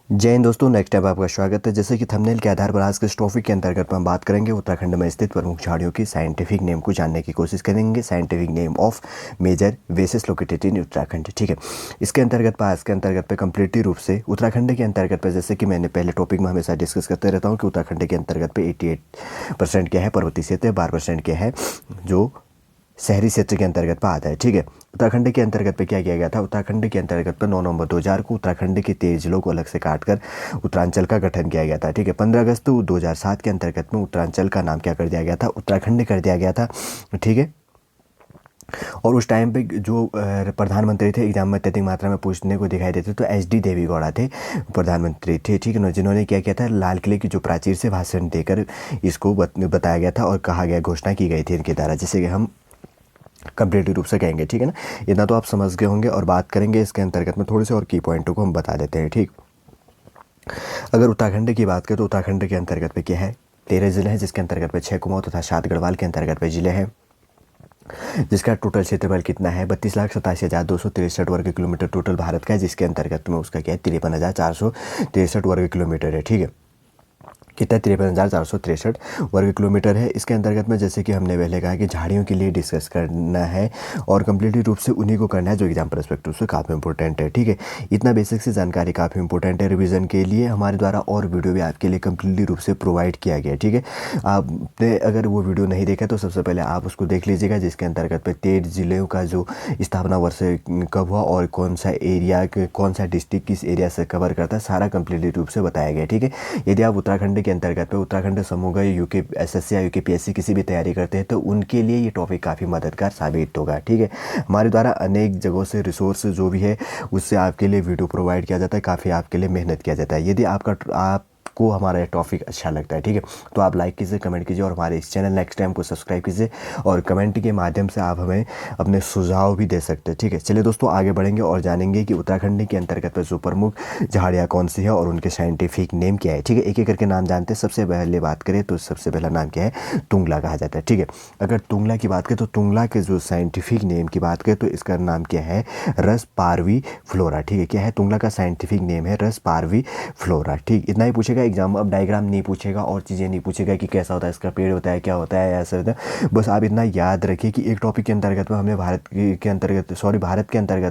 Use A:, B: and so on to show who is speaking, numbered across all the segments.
A: जय हिंद दोस्तों, next time आपका स्वागत है। जैसे कि थंबनेल के आधार पर आज के इस टॉपिक के अंतर्गत हम बात करेंगे उत्तराखंड में स्थित प्रमुख झाड़ियों की साइंटिफिक नेम को जानने की कोशिश करेंगे। साइंटिफिक नेम ऑफ मेजर वेसेस लोकेटेड इन उत्तराखंड, ठीक है। इसके अंतर्गत पर आज के अंतर्गत पे कम्प्लीटली रूप से उत्तराखंड के अंतर्गत पर, जैसे कि मैंने पहले टॉपिक में हमेशा डिस्कस करते रहता हूँ कि उत्तराखंड के अंतर्गत पे 88% क्या है पर्वतीय क्षेत्र, 12% क्या है जो शहरी क्षेत्र के अंतर्गत पर आता है, ठीक है। उत्तराखंड के अंतर्गत पे क्या किया गया था? उत्तराखंड के अंतर्गत पर 9 नवंबर 2000 को उत्तराखंड के 13 जिलों को अलग से काटकर उत्तरांचल का गठन किया गया था, ठीक है। 15 अगस्त 2007 के अंतर्गत में उत्तरांचल का नाम क्या कर दिया गया था? उत्तराखंड कर दिया गया था, ठीक है। और उस टाइम पे जो प्रधानमंत्री थे, एग्जाम में अत्यधिक मात्रा में पूछने को दिखाई देते तो HD देवेगौड़ा थे प्रधानमंत्री थे, ठीक है ना, जिन्होंने क्या किया था? लाल किले की जो प्राचीर से भाषण देकर इसको बताया गया था और कहा गया, घोषणा की गई थी इनके द्वारा, जिसे कि हम कंप्लीटली रूप से कहेंगे, ठीक है ना। इतना तो आप समझ गए होंगे और बात करेंगे इसके अंतर्गत में थोड़े से और की पॉइंटों को हम बता देते हैं, ठीक। अगर उत्तराखंड की बात करें तो उत्तराखंड के अंतर्गत पे क्या है? 13 जिले हैं, जिसके अंतर्गत पे 6 कुमाऊं तथा 7 गढ़वाल के अंतर्गत पे जिले हैं, जिसका टोटल क्षेत्रफल कितना है? 32,87,263 वर्ग किलोमीटर टोटल भारत का है, जिसके अंतर्गत में उसका क्या है? 53,463 वर्ग किलोमीटर है, ठीक है। कितना? 53,463 वर्ग किलोमीटर है। इसके अंतर्गत में जैसे कि हमने पहले कहा कि झाड़ियों के लिए डिस्कस करना है और कम्प्लीटली रूप से उन्हीं को करना है जो एग्जाम परस्पेक्टिव से काफ़ी इंपॉर्टेंट है, ठीक है। इतना बेसिक से जानकारी काफ़ी इंपॉर्टेंट है रिवीजन के लिए। हमारे द्वारा और वीडियो भी आपके लिए कम्प्लीटली रूप से प्रोवाइड किया गया है, ठीक है। आपने अगर वो वीडियो नहीं देखा तो सबसे पहले आप उसको देख लीजिएगा, जिसके अंतर्गत पे 13 जिलों का जो स्थापना वर्ष कब हुआ और कौन सा एरिया, कौन सा डिस्ट्रिक्ट किस एरिया से कवर करता है, सारा कम्प्लीटली रूप से बताया गया, ठीक है। यदि आप उत्तराखंड के अंतर्गत पे उत्तराखंड समूह UKSSC या UKPSC किसी भी तैयारी करते हैं तो उनके लिए ये टॉपिक काफ़ी मददगार साबित होगा, ठीक है। हमारे द्वारा अनेक जगहों से रिसोर्स जो भी है उससे आपके लिए वीडियो प्रोवाइड किया जाता है, काफ़ी आपके लिए मेहनत किया जाता है। यदि आपको हमारा टॉपिक अच्छा लगता है, ठीक है, तो आप लाइक कीजिए, कमेंट कीजिए और हमारे इस चैनल नेक्स्ट टाइम को सब्सक्राइब कीजिए और कमेंट के माध्यम से आप हमें अपने सुझाव भी दे सकते हैं, ठीक है। चलिए दोस्तों, आगे बढ़ेंगे और जानेंगे कि उत्तराखंड के अंतर्गत जो प्रमुख झाड़ियाँ कौन सी है और उनके साइंटिफिक नेम क्या है, ठीक है। एक एक करके नाम जानते हैं। सबसे पहले बात करें तो सबसे पहला नाम क्या है? तुंगला कहा जाता है, ठीक है। अगर तुंगला की बात करें तो तुंगला के जो साइंटिफिक नेम की बात करें तो इसका नाम क्या है? रस पारवी फ्लोरा, ठीक है। क्या है? तुंगला का साइंटिफिक नेम है रस पारवी फ्लोरा, ठीक। इतना ही पूछेगा एग्जाम। अब डायग्राम नहीं पूछेगा और चीज़ें नहीं पूछेगा कि कैसा होता है, इसका पेड़ होता है, क्या होता है, ऐसा होता है। बस आप इतना याद रखिए कि एक टॉपिक के अंतर्गत में हमने भारत के अंतर्गत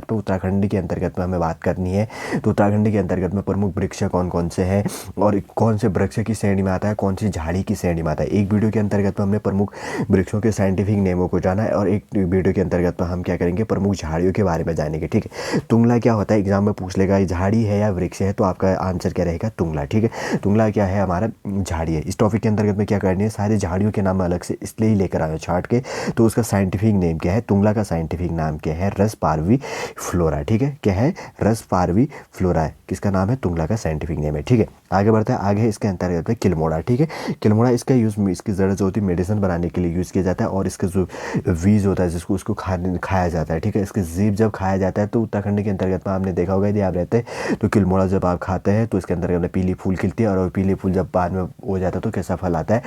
A: पे उत्तराखंड के अंतर्गत में हमें बात करनी है। तो उत्तराखंड के अंतर्गत में प्रमुख वृक्ष कौन कौन से हैं और कौन से वृक्ष की श्रेणी में आता है, कौन सी झाड़ी की श्रेणी में आता है। एक वीडियो के अंतर्गत में हमने प्रमुख वृक्षों के साइंटिफिक नेमों को जाना है और एक वीडियो के अंतर्गत में हम क्या करेंगे? प्रमुख झाड़ियों के बारे में जानेंगे, ठीक है। तुंगला क्या होता है? एग्जाम में पूछ लेगा ये झाड़ी है या वृक्ष है, तो आपका आंसर क्या रहेगा? तुंगला, ठीक है। तुंगला क्या है? हमारा झाड़ी है। इस टॉपिक के अंतर्गत में क्या करनी है? सारी झाड़ियों के नाम अलग से इसलिए ही लेकर आए छाट के। तो उसका साइंटिफिक नेम क्या है? तुंगला का साइंटिफिक नाम क्या है? रस पारवी फ्लोरा, ठीक है। क्या है? रस पारवी फ्लोरा है, किसका नाम है? तुंगला का साइंटिफिक नेम है, ठीक है। आगे बढ़ता है। आगे इसके अंतर्गत है किलमोड़ा, ठीक है। किलमोड़ा इसका यूज़, इसकी जड़ जो होती है मेडिसिन बनाने के लिए यूज़ किया जाता है और इसका जो बीज होता है जिसको उसको खाया जाता है, ठीक है। इसके जीव जब खाया जाता है तो उत्तराखंड के अंतर्गत में आपने देखा होगा, यदि आप रहते हैं तो किलमोड़ा जब आप खाते हैं तो इसके अंतर्गत पीली फूल खिलती है और पीली फूल जब बाद में हो जाता है तो कैसा फल आता है?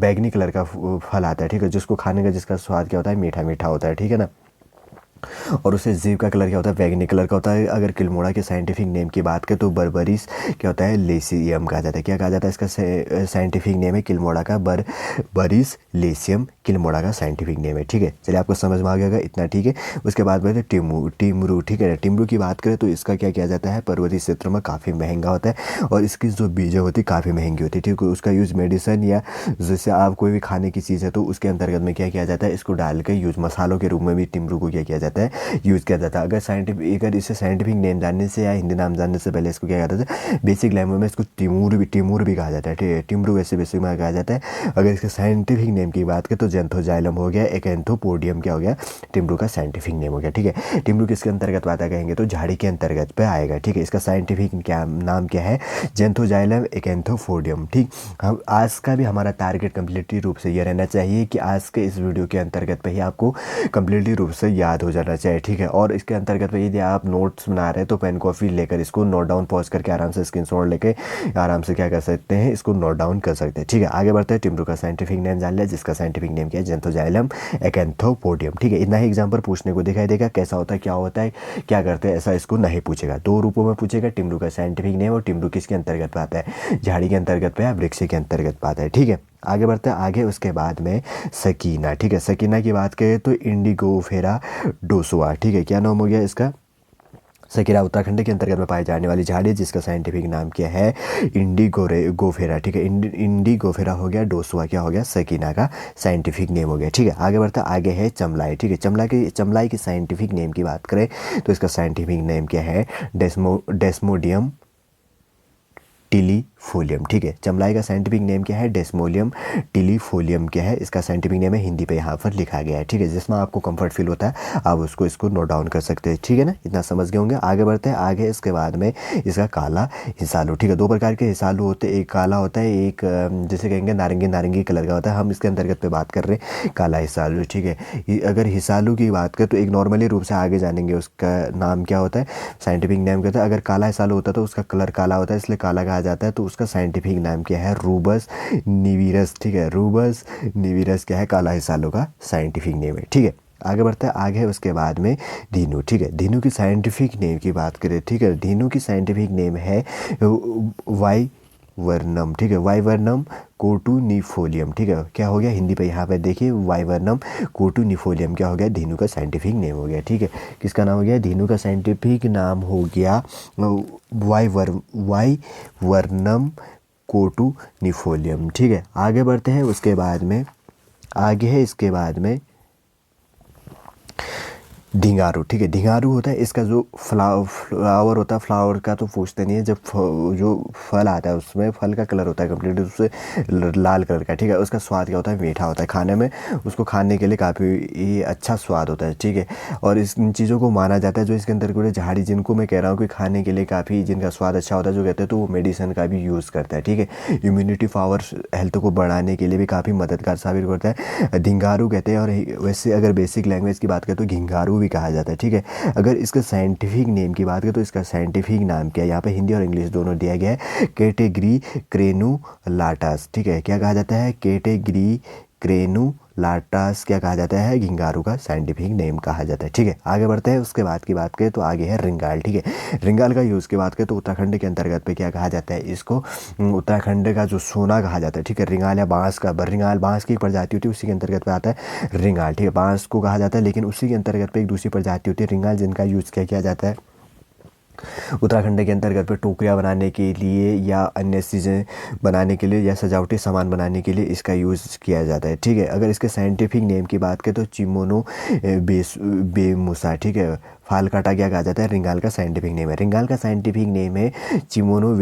A: बैगनी कलर का फल आता है, ठीक है, जिसको खाने का जिसका स्वाद क्या होता है? मीठा मीठा होता है, ठीक है ना। और उससे जीव का कलर क्या होता है? बैगनी कलर का होता है। अगर किलमोड़ा के साइंटिफिक नेम की बात करें तो बर्बरीस क्या होता है? लेसियम कहा जाता है। क्या कहा जाता है? इसका साइंटिफिक नेम है किलमोड़ा का बर्बरीस लेसियम, किलमोड़ा का साइंटिफिक नेम है, ठीक है। चलिए, आपको समझ में आ गया इतना, ठीक है। उसके बाद बढ़ते टिमरू, ठीक है। टिमरू की बात करें तो इसका क्या किया जाता है? पर्वतीय क्षेत्रों में काफ़ी महंगा होता है और इसकी जो बीजें होती है काफ़ी महंगी होती है, ठीक है। उसका यूज़ मेडिसिन या जैसे आप कोई भी खाने की चीज़ है तो उसके अंतर्गत में क्या किया जाता है? इसको डाल के यूज़ मसालों के रूप में भी टिमरू को क्या किया जाता है? यूज़ किया जाता है। अगर इसे साइंटिफिक नेम जानने से या हिंदी नाम जानने से पहले इसको क्या कहते हैं? बेसिक लैंग्वेज में इसको टिमूर भी कहा जाता है, ठीक है। टिमरू वैसे बेसिक में कहा जाता है। अगर इसके साइंटिफिक नेम की बात करें तो जेंथोजाइलम हो गया, एक्एंथोपोडियम क्या हो गया? टिमरू का साइंटिफिक नेम हो गया, ठीक है। टिमरू किसके अंतर्गत आता कहेंगे तो झाड़ी के अंतर्गत पे आएगा, ठीक है। इसका साइंटिफिक नाम क्या है? जेंथोजाइलम एक्एंथोपोडियम, ठीक। हम आज का भी हमारा टारगेट कम्प्लीटली रूप से यह रहना चाहिए कि आज के इस वीडियो के अंतर्गत पे ही आपको कम्प्लीटली रूप से याद हो जाना चाहिए, ठीक है। और इसके अंतर्गत में यदि आप नोट्स बना रहे हैं तो पेन कॉपी लेकर इसको नोट डाउन पॉज करके आराम से स्क्रीनशॉट लेके आराम से क्या कर सकते हैं, इसको नोट डाउन कर सकते हैं, ठीक है। आगे बढ़ते हैं। टिमरू का साइंटिफिक नेम जान लिया, जिसका साइंटिफिक नेम क्या है, जेंथोजाइलम एकैंथोपोडियम, ठीक है। इतना ही एग्जाम्पल पूछने को दिखाई देगा, कैसा होता है, क्या होता है, क्या करते हैं, ऐसा इसको नहीं पूछेगा। दो रूपों में पूछेगा, टिमरू का साइंटिफिक नेम और टिमरू किसके अंतर्गत पे आता है, झाड़ी के अंतर्गत पे या वृक्ष के अंतर्गत पे आता है, ठीक है। आगे बढ़ते हैं आगे। उसके बाद में सकीना, ठीक है। सकीना की बात करें तो इंडिगोफेरा डोसुआ, ठीक है। क्या नाम हो गया इसका, सकीना उत्तराखंड के अंतर्गत में पाई जाने वाली झाड़ी है, जिसका साइंटिफिक नाम क्या है, इंडिगोफेरा, ठीक है। इंडिगोफेरा हो गया, डोसुआ क्या हो गया, सकीना का साइंटिफिक नेम हो गया, ठीक है। आगे बढ़ता आगे है चमलाई, ठीक है। चमलाई की साइंटिफिक नेम की बात करें तो इसका साइंटिफिक नेम क्या है, डेस्मोडियम टिलीफोलियम, ठीक है। चमलाई का साइंटिफिक नेम क्या है, डेस्मोडियम टिलीफोलियम क्या है, इसका साइंटिफिक नेम है, हिंदी पे यहाँ पर लिखा गया है, ठीक है। जिसमें आपको कंफर्ट फील होता है आप उसको इसको नोट डाउन कर सकते हैं, ठीक है ना, इतना समझ गए होंगे। आगे बढ़ते हैं आगे। इसके बाद में इसका काला हिसालू, ठीक है। दो प्रकार के हिसालू होते हैं, एक काला होता है, एक जैसे कहेंगे नारंगी कलर का होता है। हम इसके अंतर्गत पे बात कर रहे हैं काला हिसालू, ठीक है। अगर हिसालू की बात करें तो एक नॉर्मली रूप से आगे जानेंगे, उसका नाम क्या होता है, साइंटिफिक नेम क्या होता है। अगर काला हिसालू होता है तो उसका कलर काला होता है, इसलिए काला कहा जाता है, तो उसका साइंटिफिक नाम क्या है, रूबस निविरस, ठीक है। रूबस निविरस क्या है, काला हिसालू का साइंटिफिक नेम है, ठीक है। आगे बढ़ता है आगे। उसके बाद में धीनू, ठीक है। धीनू की साइंटिफिक नेम की बात करें, ठीक है। धीनू की साइंटिफिक नेम है वाई वर्नम, ठीक है। वाइवर्नम कोटूनिफोलियम, ठीक है। क्या हो गया हिंदी पे यहाँ पे देखिए, वाइवर्नम कोटूनिफोलियम क्या हो गया, धीनू का साइंटिफिक नेम हो गया, ठीक है। किसका नाम हो गया, धीनू का साइंटिफिक नाम हो गया वाइवर्नम कोटूनिफोलियम, ठीक है। आगे बढ़ते हैं। उसके बाद में आगे है इसके बाद में ढिंगारू, ठीक है। ढिंगारू होता है, इसका जो फ्लावर होता है, फ्लावर का तो पूछते नहीं है, जब जो फल आता है उसमें फल का कलर होता है कम्प्लीट उससे लाल कलर का, ठीक है। उसका स्वाद क्या होता है, मीठा होता है, खाने में उसको खाने के लिए काफ़ी अच्छा स्वाद होता है, ठीक है। और इन चीज़ों को माना जाता है, जो इसके अंदर पूरे झाड़ी जिनको मैं कह रहा हूँ कि खाने के लिए काफ़ी जिनका स्वाद अच्छा होता है, जो कहते हैं तो वो मेडिसिन का भी यूज़ करता है, ठीक है। इम्यूनिटी पावर हेल्थ को बढ़ाने के लिए भी काफ़ी मददगार साबित होता है। ढिंगारू कहते हैं, और वैसे अगर बेसिक लैंग्वेज की बात करें तो घिंगारू कहा जाता है, ठीक है। अगर इसका साइंटिफिक नेम की बात करें तो इसका साइंटिफिक नाम क्या है, यहाँ पे हिंदी और इंग्लिश दोनों दिया गया है, कैटेगरी क्रेनुलाटास, ठीक है। क्या कहा जाता है, कैटेगरी क्रेनुलाटास क्या कहा जाता है, घिंगारू का साइंटिफिक नेम कहा जाता है, ठीक है। आगे बढ़ते हैं। उसके बाद की बात करें तो आगे है रिंगाल, ठीक है। रिंगाल का यूज़ की बात करें तो उत्तराखंड के अंतर्गत पे क्या कहा जाता है, इसको उत्तराखंड का जो सोना कहा जाता है, ठीक है। रिंगाल या बांस का, रिंगाल बांस की एक प्रजाति होती है, उसी के अंतर्गत पे आता है रिंगाल, ठीक है। बांस को कहा जाता है, लेकिन उसी के अंतर्गत पे एक दूसरी प्रजाति होती है रिंगाल, जिनका यूज़ किया जाता है उत्तराखंड के अंतर्गत पे टोकरियाँ बनाने के लिए या अन्य चीज़ें बनाने के लिए या सजावटी सामान बनाने के लिए इसका यूज़ किया जाता है, ठीक है। अगर इसके साइंटिफिक नेम की बात करें तो चिमोनो बेमुसा, ठीक है। फाल काटा क्या कहा जाता है, रिंगाल का साइंटिफिक नेम है। रिंगाल का साइंटिफिक नेम है चिमोनो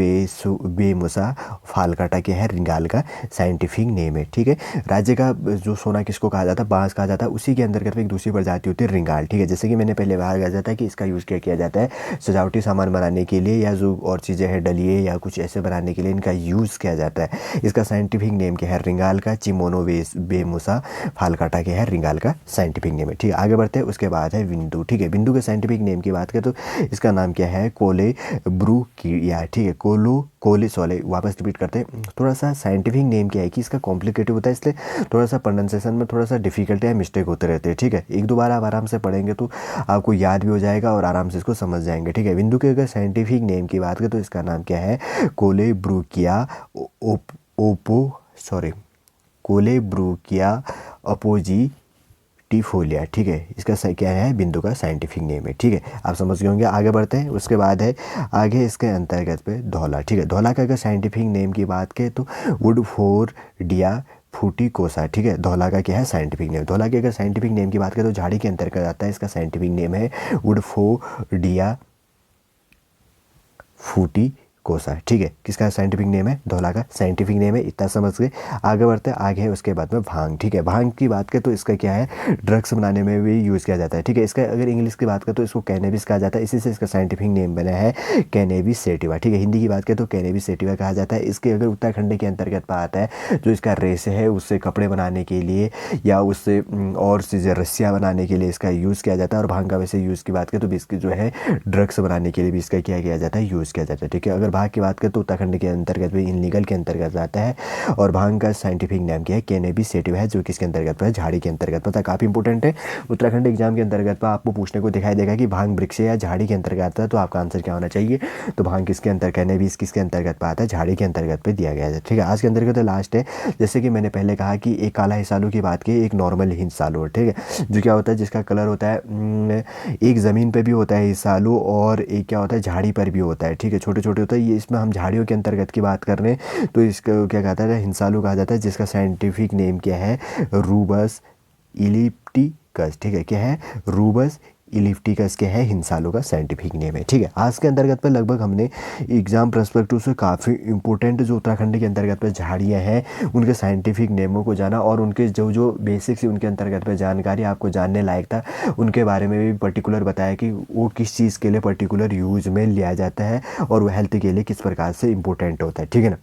A: बेमुसा, फाल काटा क्या है, रिंगाल का साइंटिफिक नेम है, ठीक है। राज्य का जो सोना किसको कहा जाता है, बांस कहा जाता है, उसी के अंतर्गत एक दूसरी प्रजाति होती है रिंगाल, ठीक है। जैसे कि मैंने पहले कहा जाता है कि इसका यूज़ किया जाता है सजावटी सामान बनाने के लिए, या जो और चीज़ें हैं डलिए या कुछ ऐसे बनाने के लिए इनका यूज़ किया जाता है। इसका साइंटिफिक नेम क्या है, रिंगाल का चिमोनो बेमुसा, फाल काटा क्या है, रिंगाल का साइंटिफिक नेम है, ठीक है। आगे बढ़ते हैं। उसके बाद है बिंदु, ठीक है। बिंदु के साइंटिफिक नेम की बात करें तो इसका नाम क्या है, कोलेब्रुकिया, ठीक है। वापस रिपीट करते हैं। थोड़ा सा साइंटिफिक नेम क्या है कि इसका कॉम्प्लिकेटेड होता है, इसलिए थोड़ा सा प्रोनाउंसिएशन में थोड़ा सा डिफिकल्ट या मिस्टेक होते रहते हैं, ठीक है। एक दो बार आप आराम से पढ़ेंगे तो आपको याद भी हो जाएगा और आराम से इसको समझ जाएंगे, ठीक है। बिंदु के अगर साइंटिफिक नेम की बात करें तो इसका नाम क्या है, कोलेब्रुकिया अपोजिटिफोलिया, ठीक है। इसका क्या है, बिंदु का साइंटिफिक नेम है, ठीक है। आप समझ गए होंगे। आगे बढ़ते हैं। उसके बाद है आगे इसके अंतर्गत पे धौला, ठीक है। धौला का अगर साइंटिफिक नेम की बात करें तो वुडफोर्डिया फूटिकोसा, ठीक है। धौला का क्या है, साइंटिफिक नेम। धौला के अगर साइंटिफिक नेम की बात करें तो झाड़ी के अंतर्गत आता है, इसका साइंटिफिक नेम है वुडफोर्डिया फूटी कोसा। ठीक है, किसका साइंटिफिक नेम है? धौला का साइंटिफिक नेम है। इतना समझ गए। आगे बढ़ते हैं, आगे है उसके बाद में भांग। ठीक है, भांग की बात करें तो इसका क्या है, ड्रग्स बनाने में भी यूज़ किया जाता है। ठीक है, इसका अगर इंग्लिश की बात करें तो इसको कैनेबिस कहा जाता है, इसी से इसका साइंटिफिक नेम बना है कैनेबिस सेटिवा। ठीक है, हिंदी की बात करें तो कैनेबिस सेटिवा कहा जाता है। इसके अगर उत्तराखंड के अंतर्गत में आता है, जो इसका रेशे है उससे कपड़े बनाने के लिए या उससे और चीज़ें रस्सियाँ बनाने के लिए इसका यूज़ किया जाता है। और भांग का वैसे यूज़ की बात करें तो भी इसकी जो है ड्रग्स बनाने के लिए भी इसका क्या किया जाता है, यूज़ किया जाता है। ठीक है, अगर भांग की बात करें तो उत्तराखंड के अंतर्गत भी इनलीगल के अंतर्गत आता है। और भांग का साइंटिफिक नाम क्या है? कैनेबिस सेटिवा है, जो किसके अंतर्गत है? झाड़ी के अंतर्गत पता है, काफ़ी इंपॉर्टेंट है। उत्तराखंड एग्जाम के अंतर्गत पर आपको पूछने को दिखाई देगा कि भांग वृक्ष या झाड़ी के अंतर्गत आता है, तो आपका आंसर क्या होना चाहिए? तो भांग किसके अंतर, कैनेबिस किसके अंतर्गत पर आता है? झाड़ी के अंतर्गत पे दिया गया है। ठीक है, आज के अंतर्गत लास्ट है। जैसे कि मैंने पहले कहा कि एक काला हिसालू की बात की, एक नॉर्मल हिसालू। ठीक है, जो क्या होता है, जिसका कलर होता है एक ज़मीन पे भी होता है हिसालू, और एक क्या होता है, झाड़ी पर भी होता है। ठीक है, छोटे छोटे होता है ये। इसमें हम झाड़ियों के अंतर्गत की बात कर रहे हैं, तो इसको क्या कहता है, हिंसालू कहा जाता है, जिसका साइंटिफिक नेम क्या है? रूबस इलिप्टिकस। ठीक है, क्या है? रूबस इलिप्टिकस क्या है? हिंसालू का साइंटिफिक नेम है। ठीक है, आज के अंतर्गत पर लगभग हमने एग्जाम पर्सपेक्टिव से काफ़ी इंपॉर्टेंट जो उत्तराखंड के अंतर्गत पर झाड़ियाँ हैं उनके साइंटिफिक नेमों को जाना, और उनके जो जो बेसिक्स उनके अंतर्गत पर जानकारी आपको जानने लायक था उनके बारे में भी पर्टिकुलर बताया कि वो किस चीज़ के लिए पर्टिकुलर यूज में लिया जाता है और वो हेल्थ के लिए किस प्रकार से इंपॉर्टेंट होता है। ठीक है ना।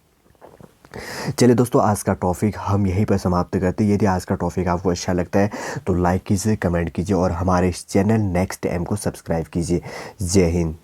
A: चलिए दोस्तों, आज का टॉपिक हम यहीं पर समाप्त करते हैं। यदि आज का टॉपिक आपको अच्छा लगता है तो लाइक कीजिए, कमेंट कीजिए और हमारे इस चैनल नेक्स्ट एम को सब्सक्राइब कीजिए। जय हिंद।